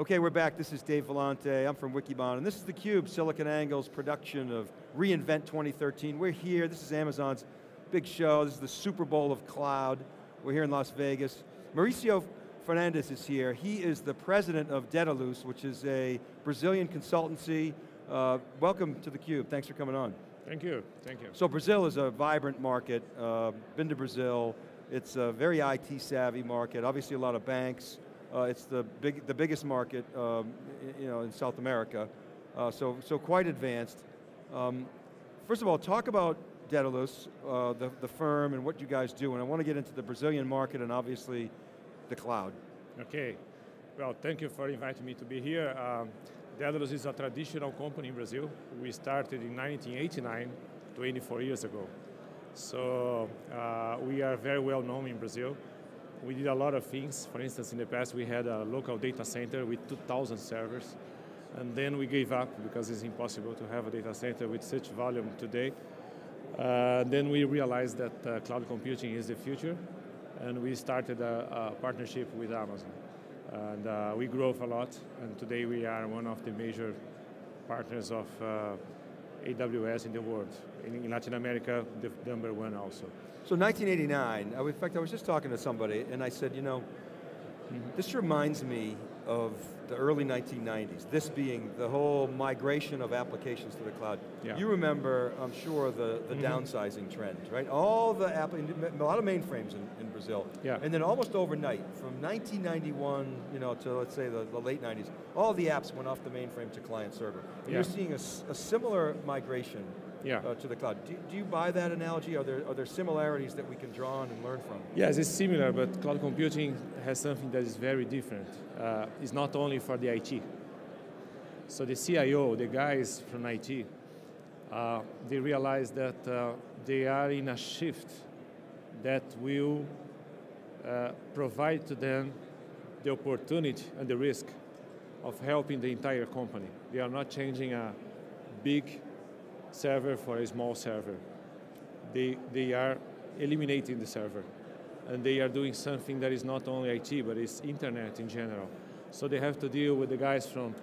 Okay, we're back. This is Dave Vellante. I'm from Wikibon, and this is theCUBE, SiliconANGLE's production of reInvent 2013. We're here, this is Amazon's big show. This is the Super Bowl of cloud. We're here in Las Vegas. Mauricio Fernandes is here. He is the president of Dedalus, which is a Brazilian consultancy. Welcome to theCUBE, thanks for coming on. Thank you, thank you. So Brazil is a vibrant market. Been to Brazil. It's a very IT savvy market, obviously a lot of banks. It's the biggest market in South America, so quite advanced. First of all, talk about Dedalus, the firm and what you guys do, and I want to get into the Brazilian market and obviously the cloud. Okay, well thank you for inviting me to be here. Dedalus is a traditional company in Brazil. We started in 1989, 24 years ago. So we are very well known in Brazil. We did a lot of things. For instance, in the past we had a local data center with 2,000 servers, and then we gave up because it's impossible to have a data center with such volume today. Then we realized that cloud computing is the future, and we started a partnership with Amazon. And we grew a lot, and today we are one of the major partners of AWS in the world. In Latin America, the number one also. So 1989, in fact I was just talking to somebody and I said, you know, this reminds me of the early 1990s, this being the whole migration of applications to the cloud. Yeah. You remember, I'm sure, the downsizing trend, right? All the a lot of mainframes in Brazil. Yeah. And then almost overnight, from 1991 to let's say the late 90s, all the apps went off the mainframe to client server. And you're seeing a similar migration to the cloud. Do you buy that analogy? Are there similarities that we can draw on and learn from? Yes, it's similar, but cloud computing has something that is very different. It's not only for the IT. So the CIO, the guys from IT, they realize that they are in a shift that will provide to them the opportunity and the risk of helping the entire company. They are not changing a big server for a small server. They are eliminating the server, and they are doing something that is not only IT, but it's internet in general. So they have to deal with the guys from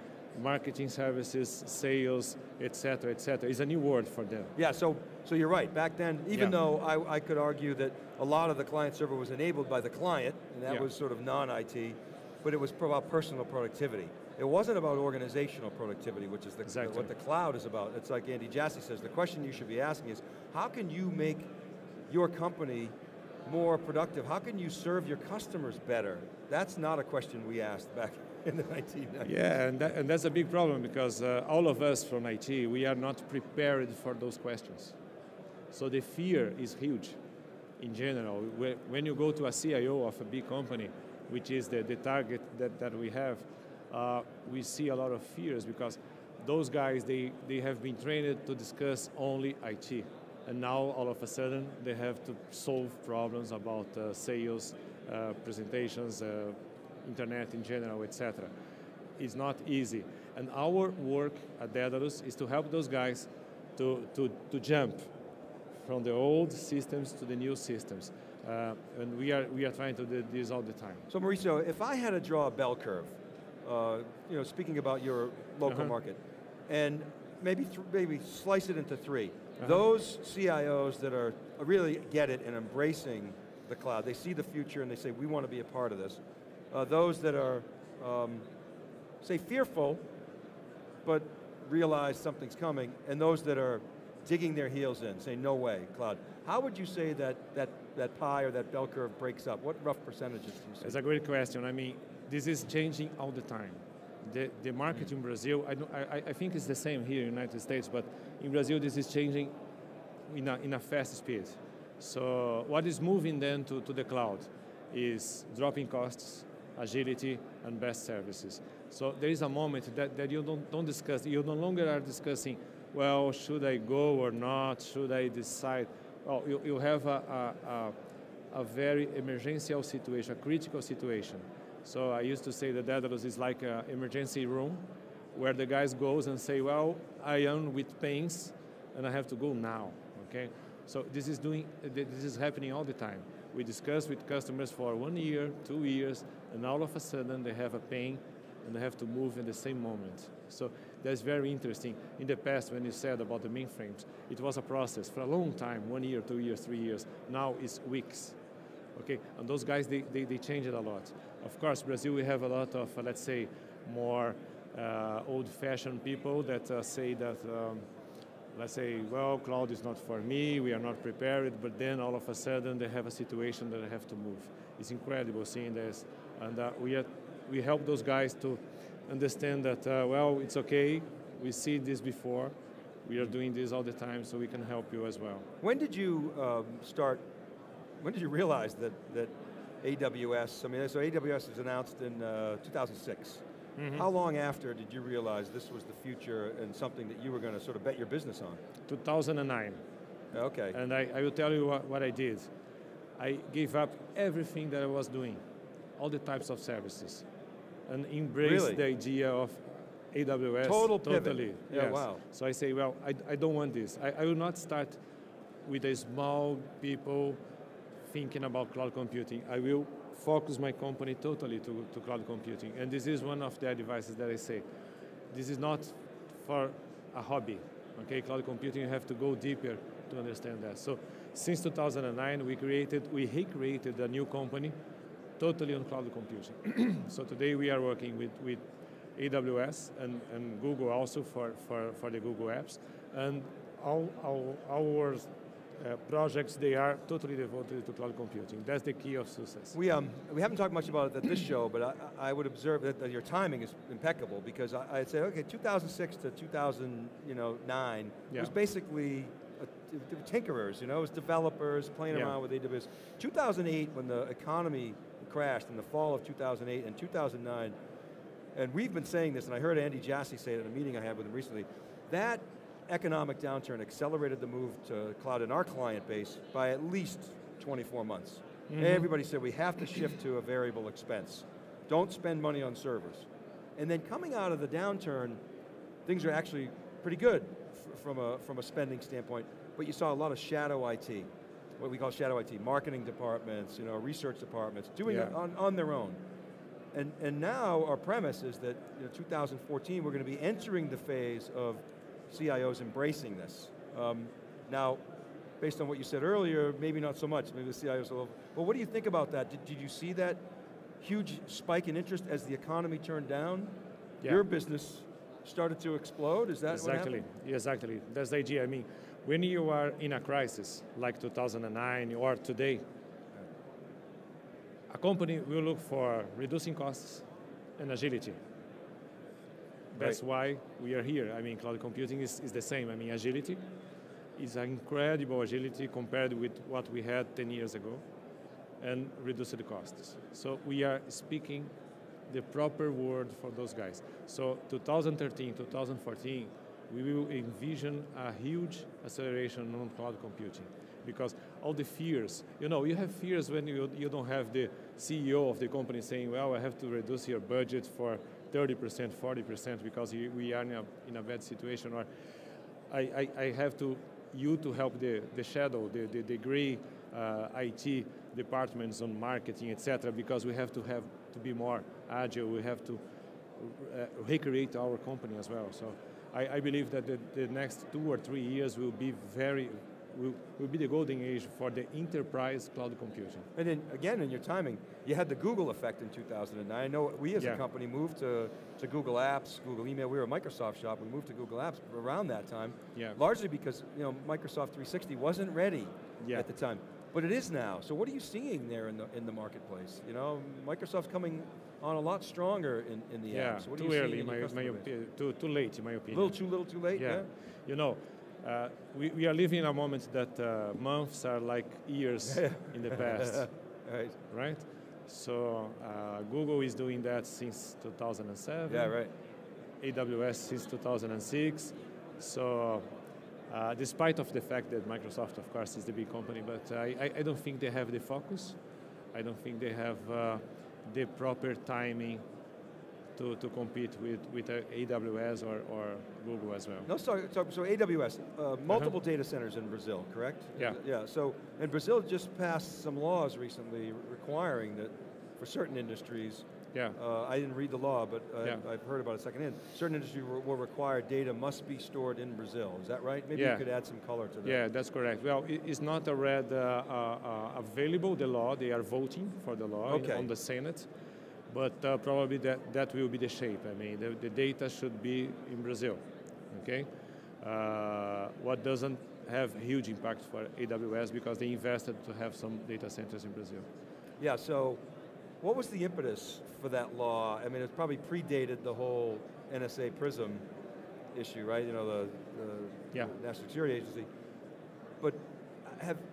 marketing services, sales, etc., etc. It's a new word for them. Yeah, so you're right. Back then, even though I could argue that a lot of the client server was enabled by the client, and that was sort of non-IT, but it was about personal productivity. It wasn't about organizational productivity, which is what the cloud is about. It's like Andy Jassy says, the question you should be asking is, how can you make your company more productive? How can you serve your customers better? That's not a question we asked back in the 1990s. Yeah, and that's a big problem because all of us from IT, we are not prepared for those questions. So the fear is huge in general. When you go to a CIO of a big company, which is the target that we have, we see a lot of fears because those guys, they have been trained to discuss only IT. And now, all of a sudden, they have to solve problems about sales, presentations, internet in general, etc. It's not easy. And our work at Dedalus is to help those guys to jump from the old systems to the new systems. And we are trying to do this all the time. So Mauricio, if I had to draw a bell curve, speaking about your local market, and maybe slice it into three. Those CIOs that are really get it and embracing the cloud, they see the future and they say, we want to be a part of this. Those that are, say, fearful, but realize something's coming, and those that are digging their heels in, saying, no way, cloud. How would you say that pie or that bell curve breaks up? What rough percentages do you see? It's a great question. I mean, this is changing all the time. The market in Brazil, I think it's the same here in the United States, but in Brazil this is changing in a fast speed. So what is moving then to the cloud is dropping costs, agility, and best services. So there is a moment that you don't discuss, you no longer are discussing, well, should I go or not, should I decide? Well, you have a very emergential situation, a critical situation. So I used to say that Dedalus is like an emergency room where the guys goes and say, well, I am with pains and I have to go now, okay? So this is happening all the time. We discuss with customers for 1 year, 2 years, and all of a sudden they have a pain and they have to move in the same moment. So that's very interesting. In the past, when you said about the mainframes, it was a process for a long time, 1 year, 2 years, 3 years. Now it's weeks. Okay, and those guys, they changed it a lot. Of course, Brazil, we have a lot of, let's say, more old-fashioned people that say that, let's say, well, cloud is not for me, we are not prepared, but then all of a sudden they have a situation that they have to move. It's incredible seeing this. And we help those guys to understand that, well, it's okay, we see this before, we are doing this all the time, so we can help you as well. When did you when did you realize that AWS, I mean, so AWS was announced in 2006. Mm-hmm. How long after did you realize this was the future and something that you were going to sort of bet your business on? 2009. Okay. And I will tell you what I did. I gave up everything that I was doing, all the types of services, and embraced the idea of AWS. Total pivot. Totally. Yeah, yes. wow. So I say, well, I don't want this. I will not start with a small people thinking about cloud computing. I will focus my company totally to cloud computing. And this is one of the advices that I say. This is not for a hobby. Okay, cloud computing, you have to go deeper to understand that. So since 2009, we recreated a new company totally on cloud computing. So today we are working with AWS and Google also for the Google apps. And all our projects, they are totally devoted to cloud computing. That's the key of success. We haven't talked much about it at this show, but I would observe that your timing is impeccable, because I'd say, okay, 2006 to 2009 was basically tinkerers, it was developers playing around with AWS. 2008, when the economy crashed in the fall of 2008 and 2009, and we've been saying this, and I heard Andy Jassy say it in a meeting I had with him recently, that economic downturn accelerated the move to cloud in our client base by at least 24 months. Mm-hmm. Everybody said we have to shift to a variable expense. Don't spend money on servers. And then coming out of the downturn, things are actually pretty good from a spending standpoint, but you saw a lot of shadow IT, what we call shadow IT, marketing departments, research departments, doing it on their own. And now our premise is that 2014, we're going to be entering the phase of CIOs embracing this. Now, based on what you said earlier, maybe not so much, maybe the CIOs will, but what do you think about that? Did you see that huge spike in interest as the economy turned down? Yeah. Your business started to explode, is that what happened? Exactly, that's the idea. I mean, when you are in a crisis, like 2009 or today, a company will look for reducing costs and agility. That's why we are here. I mean, cloud computing is the same. I mean, agility is an incredible agility compared with what we had 10 years ago, and reduce the costs. So we are speaking the proper word for those guys. So 2013, 2014, we will envision a huge acceleration on cloud computing, because all the fears, you have fears when you don't have the CEO of the company saying, well, I have to reduce your budget for 30%, 40% because we are in a bad situation, or I have you to help the shadow, the gray IT departments on marketing, etc., because we have to be more agile, we have to recreate our company as well. So I believe that the next 2 or 3 years will be will be the golden age for the enterprise cloud computing. And then, again, in your timing, you had the Google effect in 2009. I know we as a company moved to Google Apps, Google Email. We were a Microsoft shop. We moved to Google Apps around that time, largely because Microsoft 360 wasn't ready at the time. But it is now. So what are you seeing there in the marketplace? Microsoft's coming on a lot stronger in the apps. What too early, too late, in my opinion. A little too late, yeah? We are living in a moment that months are like years in the past, right? So Google is doing that since 2007. Yeah, right. AWS since 2006. So despite of the fact that Microsoft, of course, is the big company, but I don't think they have the focus. I don't think they have the proper timing to compete with AWS or Google as well. No, so AWS, multiple data centers in Brazil, correct? Yeah. Yeah, and Brazil just passed some laws recently requiring that for certain industries, Yeah. I didn't read the law, but Yeah. I've heard about it secondhand. Certain industries will require data must be stored in Brazil. Is that right? Maybe Yeah. you could add some color to that. Yeah, that's correct. Well, it's not already available, the law. They are voting for the law on the Senate. But probably that will be the shape. I mean, the data should be in Brazil, okay? What doesn't have huge impact for AWS because they invested to have some data centers in Brazil. Yeah, so what was the impetus for that law? I mean, it probably predated the whole NSA PRISM issue, right? You know, the National Security Agency. But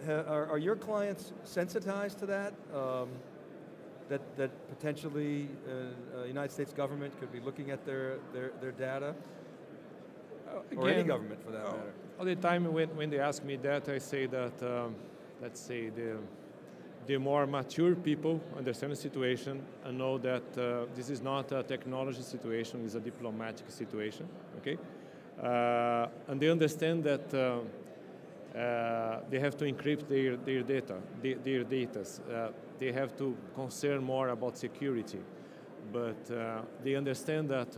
are your clients sensitized to that? That potentially United States government could be looking at their data? Or any government for that matter? All the time when they ask me that, I say that, let's say the more mature people understand the situation and know that this is not a technology situation, it's a diplomatic situation, okay? And they understand that they have to encrypt their data, their datas. They have to concern more about security, but they understand that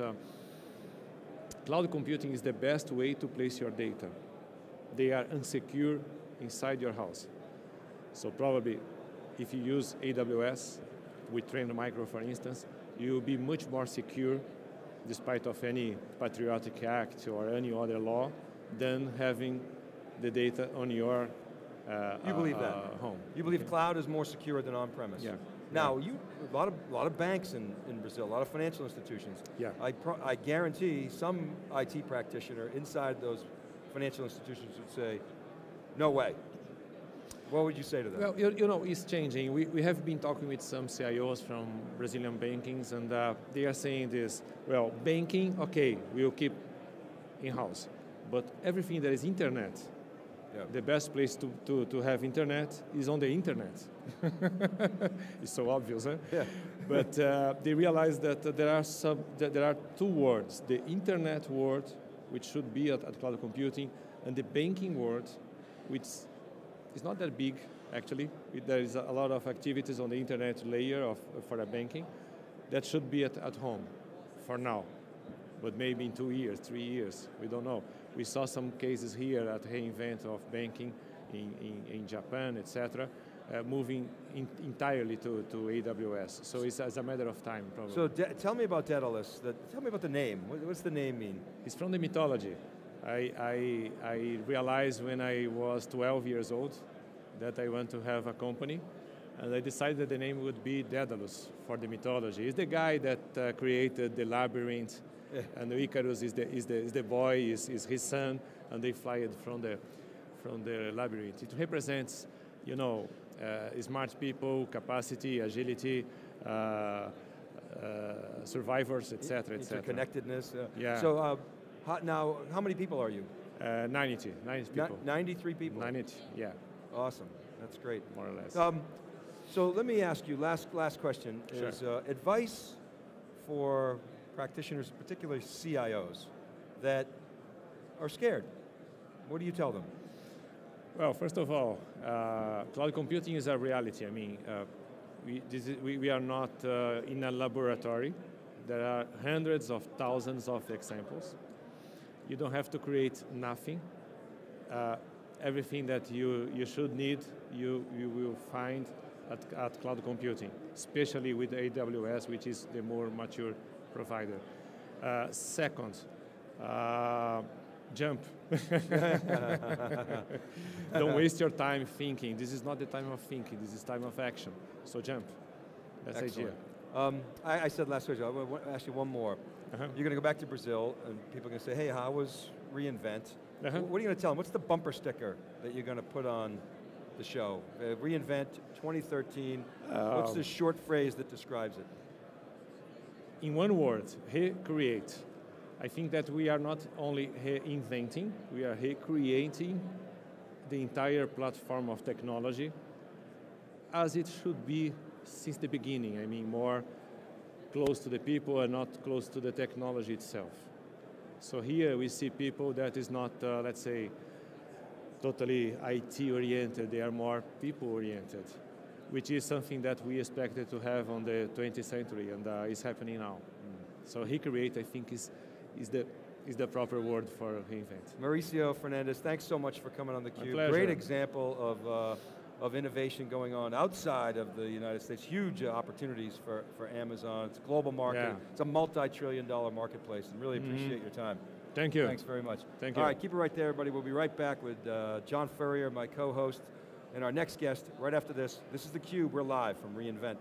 cloud computing is the best way to place your data. They are unsecure inside your house. So probably if you use AWS with Trend Micro, for instance, you will be much more secure despite of any patriotic act or any other law than having the data on your you believe that? Home. You believe cloud is more secure than on-premise? Yeah. Now, a lot of banks in Brazil, a lot of financial institutions. Yeah. I guarantee some IT practitioner inside those financial institutions would say, no way. What would you say to them? Well, you know, it's changing. We have been talking with some CIOs from Brazilian bankings, and they are saying this, well, banking, okay, we'll keep in-house, but everything that is internet, the best place to have internet is on the internet. It's so obvious, eh? Yeah. But they realize that there are two words: the internet world, which should be at cloud computing, and the banking world, which is not that big actually. There is a lot of activities on the internet layer for a banking that should be at home for now. But maybe in 2 years, 3 years, we don't know. We saw some cases here at reInvent of banking in Japan, etc., moving entirely to AWS. So it's as a matter of time, probably. So tell me about Dedalus. Tell me about the name. What's the name mean? It's from the mythology. I realized when I was 12 years old that I want to have a company, and I decided that the name would be Dedalus for the mythology. He's the guy that created the labyrinth. Yeah. And Icarus is the boy, is his son, and they fly it from the labyrinth. It represents, you know, smart people, capacity, agility, survivors, etc., etc. Interconnectedness. Yeah. So now, how many people are you? 90 people. 93 people. 90, yeah. Awesome. That's great. More or less. So let me ask you, last question is advice for practitioners, particularly CIOs, that are scared. What do you tell them? Well, first of all, cloud computing is a reality. I mean, we are not in a laboratory. There are hundreds of thousands of examples. You don't have to create nothing. Everything that you should need, you will find at cloud computing, especially with AWS, which is the more mature provider. Second, jump. Don't waste your time thinking. This is not the time of thinking, this is time of action. So jump. That's the idea. I said last question, I want to ask you one more. You're going to go back to Brazil and people are going to say, hey, how was reInvent? What are you going to tell them? What's the bumper sticker that you're going to put on the show? reInvent 2013, what's the short phrase that describes it? In one word, recreate. I think that we are not only reinventing, we are recreating the entire platform of technology as it should be since the beginning. I mean, more close to the people and not close to the technology itself. So here we see people that is not, let's say, totally IT-oriented, they are more people-oriented. which is something that we expected to have on the 20th century, and it's happening now. So recreate, I think, is the proper word for reinvent. Mauricio Fernandes, thanks so much for coming on theCUBE. My pleasure. Great example of innovation going on outside of the United States. Huge opportunities for Amazon. It's a global market. Yeah. It's a multi-trillion-dollar marketplace, and really appreciate your time. Thank you. Thanks very much. Thank you. All right, keep it right there, everybody. We'll be right back with John Furrier, my co-host, and our next guest right after this. This is theCUBE, we're live from reInvent.